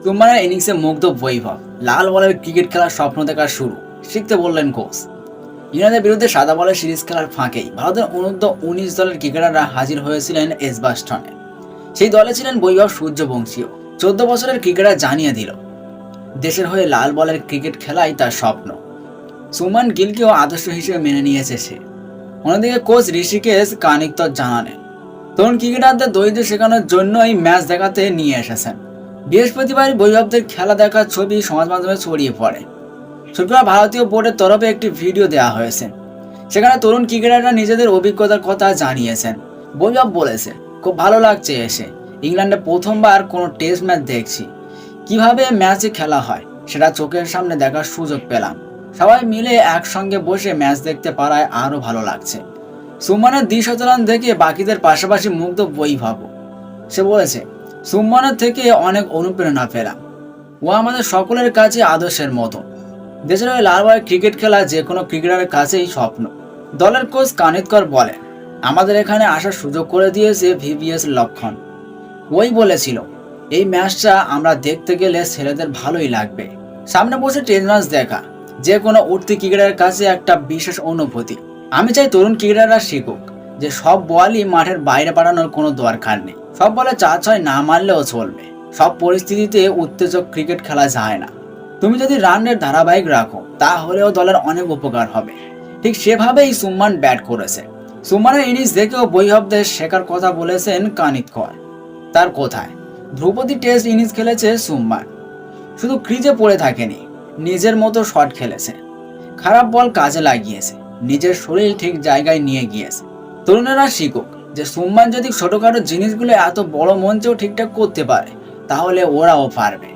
সুম্মানের ইনিংসে মুগ্ধ বৈভব, লাল বলের ক্রিকেট খেলার স্বপ্ন দেখার শুরু শিখতে বললেন কোচ। ইংল্যান্ডের বিরুদ্ধে সাদা বলের সিরিজ খেলার ফাঁকেই ভারতের অনূর্ধ্ব-19 দলের ক্রিকেটাররা হাজির হয়েছিলেন এজবাস্টনে। সেই দলে ছিলেন বৈভব সূর্যবংশীও। 14 বছরের ক্রিকেটার জানিয়ে দিল, দেশের হয়ে লাল বলের ক্রিকেট খেলাই তার স্বপ্ন। সুমান গিলকেও আদর্শ হিসেবে মেনে নিয়েছে সে। অন্যদিকে কোচ ঋষিকেশ কানিকতর জানালেন, তরুণ ক্রিকেটারদের দরিদ্র শেখানোর জন্যই ম্যাচ দেখাতে নিয়ে এসেছেন। বৃহস্পতিবার বৈভবদের খেলা দেখার ছবি সমাজ মাধ্যমে ছড়িয়ে পড়ে। শুক্রবার ভারতীয় বোর্ডের তরফে একটি ভিডিও দেওয়া হয়েছে। সেখানে তরুণ ক্রিকেটাররা নিজেদের অভিজ্ঞতার কথা জানিয়েছেন। বৈভব বলেছে, খুব ভালো লাগছে এসে। ইংল্যান্ডে প্রথমবার কোনো টেস্ট ম্যাচ দেখছি। কিভাবে ম্যাচে খেলা হয় সেটা চোখের সামনে দেখার সুযোগ পেলাম। সবাই মিলে একসঙ্গে বসে ম্যাচ দেখতে পারায় আরও ভালো লাগছে। সুম্মানের দ্বিশতরান দেখে বাকিদের পাশাপাশি মুগ্ধ বৈভব। সে বলেছে, সুম্মানের থেকে অনেক অনুপ্রেরণা পেলাম। ও আমাদের সকলের কাছে আদর্শের মতো। দেশের হয়ে লাল বলের ক্রিকেট খেলা যে কোনো ক্রিকেটারের কাছেই স্বপ্ন। দলের কোচ কানিতকর বলেন, আমাদের এখানে আসার সুযোগ করে দিয়েছে ভিভিএস লক্ষণ। ওই বলেছিল, এই ম্যাচটা আমরা দেখতে গেলে ছেলেদের ভালোই লাগবে। সামনে বসে টেস্ট ম্যাচ দেখা যে কোনো উঠতি ক্রিকেটারের কাছে একটা বিশেষ অনুভূতি। আমি চাই তরুণ ক্রিকেটাররা শিখুক যে সব বলই মাঠের বাইরে পাঠানোর কোনো দরকার নেই। সব বলে 4-6 না মারলেও চলবে। সব পরিস্থিতিতে উত্তেজক ক্রিকেট খেলা যায় না। তুমি যদি রানের ধারাবাহিক রাখো তাহলেও দলের অনেক উপকার হবে। ঠিক সেভাবেই সুম্মান ব্যাট করেছে। সুম্মানের ইনিংস দেখেও বৈভবদের শেখার কথা বলেছেন কানিতকর। তার কোথায় ধ্রুপদী টেস্ট ইনিংস খেলেছে সুম্মান। শুধু ক্রিজে পড়ে থাকেনি, নিজের মতো শট খেলেছে। খারাপ বল কাজে লাগিয়েছে, নিজের শরীর ঠিক জায়গায় নিয়ে গিয়েছে। তরুণেরা শিখুক যে সুম্মান যদি ছোটখাটো জিনিসগুলো এত বড় মঞ্চেও ঠিকঠাক করতে পারে তাহলে ওরাও পারবে।